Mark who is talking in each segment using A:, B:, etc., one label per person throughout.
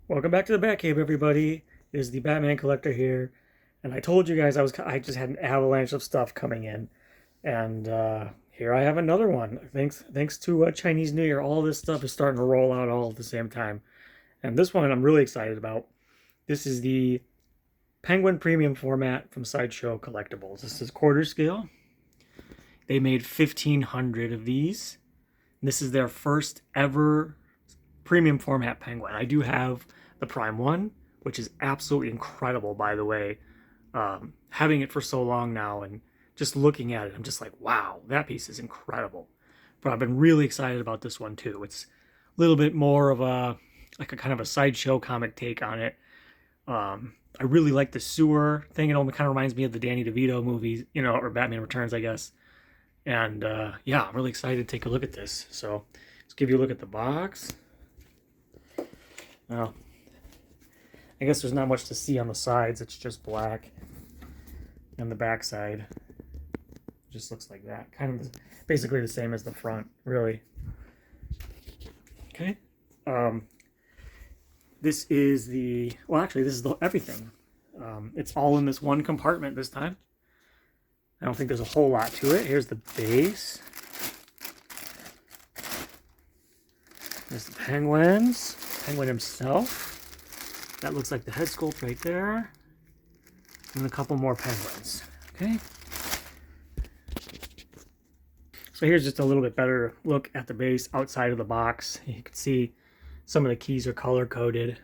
A: Welcome back to the Batcave, everybody. It is the Batman Collector here, and I told you guys I just had an avalanche of stuff coming in, and here I have another one. Thanks to Chinese New Year, all this stuff is starting to roll out all at the same time, and this one I'm really excited about. This is the Penguin Premium format from Sideshow Collectibles. This is quarter scale. They made 1,500 of these. This is their first ever premium format Penguin. I do have the Prime one, which is absolutely incredible, by the way. Having it for so long now and just looking at it, I'm just like, wow, that piece is incredible. But I've been really excited about this one too. It's a little bit more of a kind of a sideshow comic take on it. I really like the sewer thing. It only kind of reminds me of the Danny DeVito movies, or Batman Returns, I guess. And yeah, I'm really excited to take a look at this. So let's give you a look at the box. Now, I guess there's not much to see on the sides. It's just black. And the back side just looks like that. Kind of basically the same as the front, really. Okay. This is this is everything. It's all in this one compartment this time. I don't think there's a whole lot to it. Here's the base. There's the penguins. Penguin himself. That looks like the head sculpt right there. And a couple more penguins. Okay. So here's just a little bit better look at the base outside of the box. You can see some of the keys are color coded.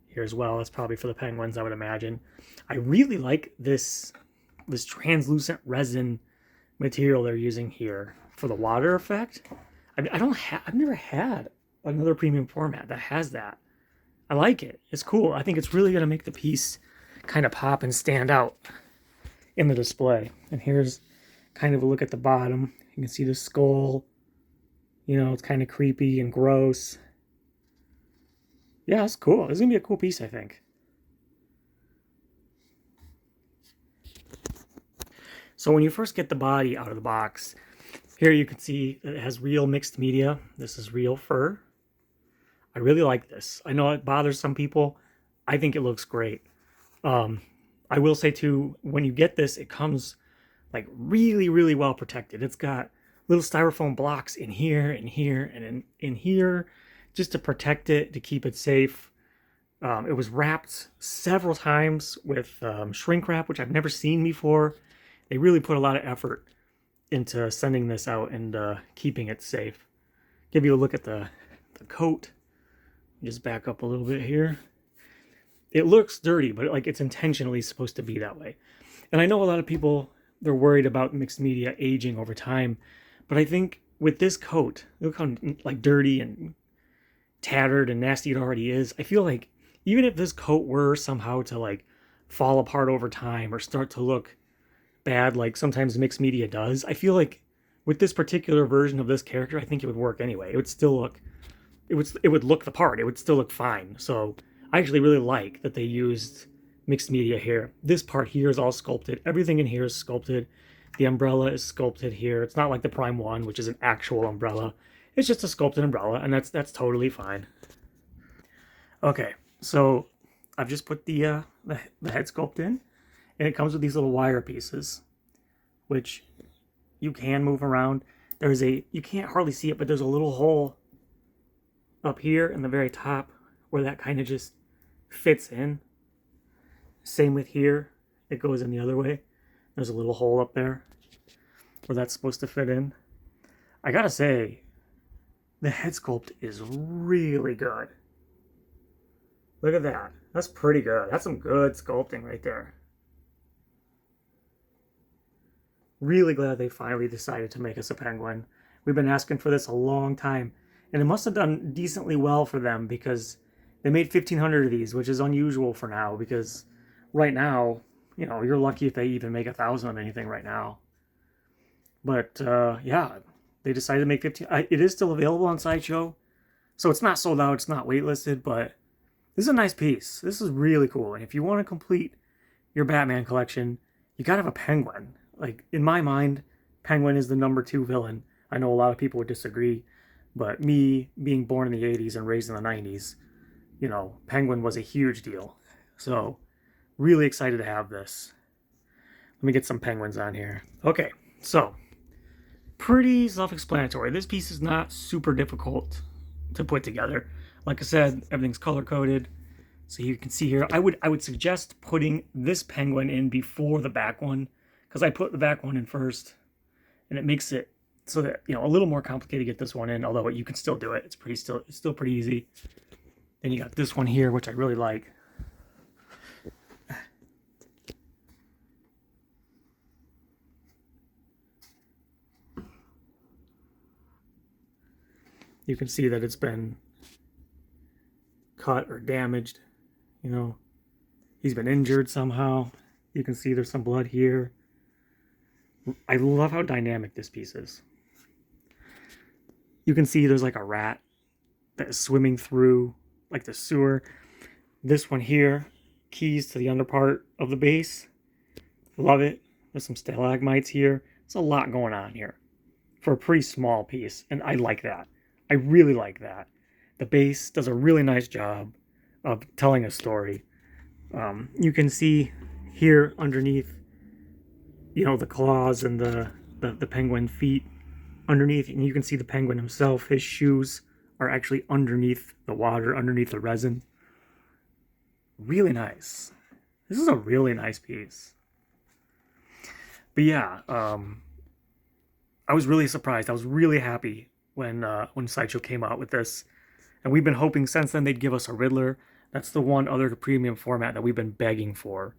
A: Here as well. That's probably for the penguins, I would imagine. I really like this translucent resin material they're using here for the water effect. I've never had another premium format that has that. I like it. It's cool. I think it's really going to make the piece kind of pop and stand out in the display. And here's kind of a look at the bottom. You can see the skull. It's kind of creepy and gross. Yeah, it's cool. It's going to be a cool piece, I think. So when you first get the body out of the box, here you can see it has real mixed media. This is real fur. I really like this. I know it bothers some people. I think it looks great. I will say too, when you get this, it comes like really, really well protected. It's got little styrofoam blocks in here, and here, and in here, just to protect it, to keep it safe. It was wrapped several times with shrink wrap, which I've never seen before. They really put a lot of effort into sending this out and keeping it safe. Give you a look at the coat. Just back up a little bit here. It looks dirty, but it's intentionally supposed to be that way. And I know a lot of people, they're worried about mixed media aging over time, but I think with this coat, look how dirty and tattered and nasty it already is. I feel like even if this coat were somehow to fall apart over time or start to look bad like sometimes mixed media does, I feel like with this particular version of this character, I think it would work anyway. It would still look it would look the part. It would still look fine. So I actually really like that they used mixed media here. This part here is all sculpted. Everything in here is sculpted. The umbrella is sculpted here. It's not like the Prime 1, which is an actual umbrella. It's just a sculpted umbrella, and that's totally fine. Okay, so I've just put the head sculpt in, and it comes with these little wire pieces, which you can move around. You can't hardly see it, but there's a little hole up here in the very top where that kind of just fits in. Same with here. It goes in the other way. There's a little hole up there where that's supposed to fit in. I gotta say, the head sculpt is really good. Look at that. That's pretty good. That's some good sculpting right there. Really glad they finally decided to make us a penguin. We've been asking for this a long time. And it must have done decently well for them because they made 1,500 of these, which is unusual for now because right now, you're lucky if they even make 1,000 of anything right now. But yeah, they decided to make 15. It is still available on Sideshow. So it's not sold out, it's not waitlisted, but this is a nice piece. This is really cool. And if you want to complete your Batman collection, you gotta have a penguin. In my mind, Penguin is the #2 villain. I know a lot of people would disagree. But me, being born in the 80s and raised in the 90s, you know, Penguin was a huge deal. So really excited to have this. Let me get some penguins on here. Okay, so pretty self-explanatory. This piece is not super difficult to put together. Like I said, everything's color-coded. So you can see here, I would suggest putting this penguin in before the back one, because I put the back one in first, and it makes it so that, you know, a little more complicated to get this one in, although you can still do it. It's still pretty easy. Then you got this one here, which I really like. You can see that it's been cut or damaged. You know, he's been injured somehow. You can see there's some blood here. I love how dynamic this piece is. You can see there's like a rat that is swimming through like the sewer. This one here, keys to the under part of the base. Love it. There's some stalagmites here. There's a lot going on here for a pretty small piece, and I like that. I really like that. The base does a really nice job of telling a story. You can see here underneath, you know, the claws and the penguin feet underneath, and you can see the penguin himself. His shoes are actually underneath the water, underneath the resin. Really nice. This is a really nice piece. But yeah, I was really surprised. I was really happy when Sideshow came out with this, and we've been hoping since then they'd give us a Riddler. That's the one other premium format that we've been begging for,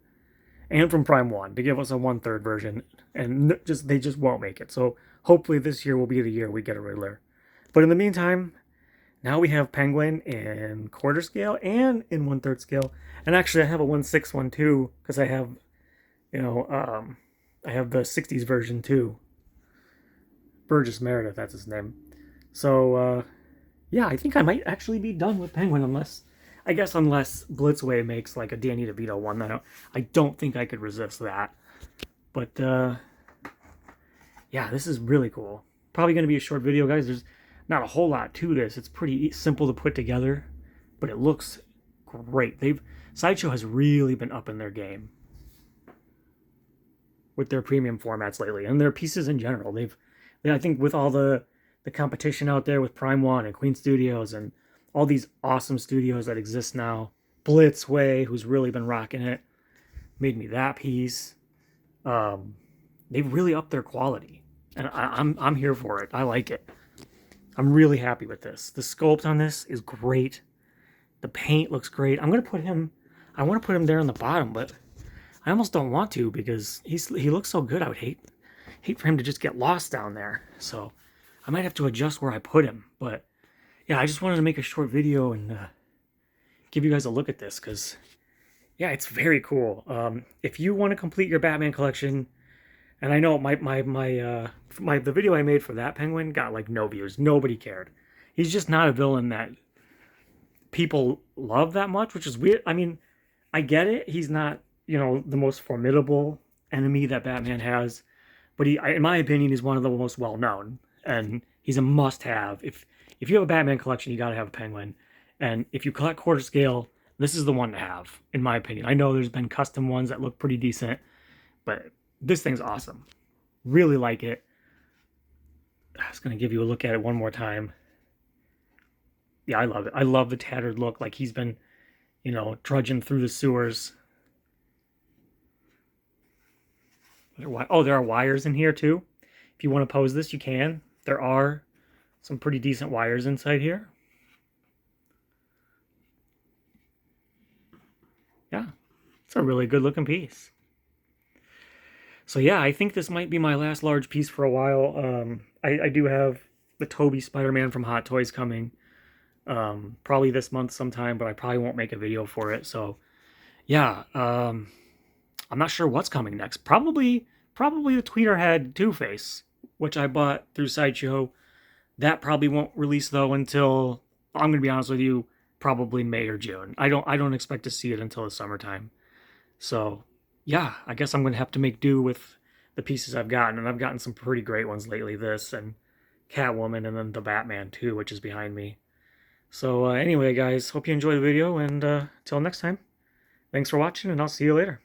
A: and from Prime One to give us a 1/3 version, and they just won't make it. So hopefully this year will be the year we get a Riddler. But in the meantime, now we have Penguin in quarter scale and in 1/3 scale, and actually I have a 1/6 one too, because I have, you know, I have the 60s version too. Burgess Meredith, that's his name. So yeah, I think I might actually be done with Penguin, unless Blitzway makes like a Danny DeVito one. I don't think I could resist that. But yeah, this is really cool. Probably going to be a short video, guys. There's not a whole lot to this. It's pretty simple to put together, but it looks great. Sideshow has really been up in their game with their premium formats lately, and their pieces in general. I think with all the competition out there with Prime One and Queen Studios and all these awesome studios that exist now, Blitzway, who's really been rocking it, made me that piece. They've really upped their quality, and I'm here for it. I like it. I'm really happy with this. The sculpt on this is great. The paint looks great. I want to put him there on the bottom, but I almost don't want to because he looks so good. I would hate for him to just get lost down there. So I might have to adjust where I put him. But yeah, I just wanted to make a short video and give you guys a look at this because yeah, it's very cool. If you want to complete your Batman collection, and I know the video I made for that Penguin got like no views. Nobody cared. He's just not a villain that people love that much, which is weird. I mean, I get it. He's not, you know, the most formidable enemy that Batman has, but in my opinion, he's one of the most well-known, and he's a must-have. If you have a Batman collection, you got to have a Penguin, and if you collect quarter scale, this is the one to have, in my opinion. I know there's been custom ones that look pretty decent, but this thing's awesome. Really like it. I was going to give you a look at it one more time. Yeah, I love it. I love the tattered look, like he's been, you know, trudging through the sewers. Oh, there are wires in here too. If you want to pose this, you can. There are some pretty decent wires inside here. Yeah, it's a really good looking piece. So yeah, I think this might be my last large piece for a while. I do have the Toby Spider-Man from Hot Toys coming. Probably this month sometime, but I probably won't make a video for it. So yeah, I'm not sure what's coming next. Probably the Tweeterhead Two-Face, which I bought through Sideshow. That probably won't release though until, I'm gonna be honest with you, probably May or June. I don't expect to see it until the summertime. So yeah, I guess I'm gonna have to make do with the pieces I've gotten, and I've gotten some pretty great ones lately. This and Catwoman, and then the Batman too, which is behind me. So anyway, guys, hope you enjoyed the video, and till next time, thanks for watching, and I'll see you later.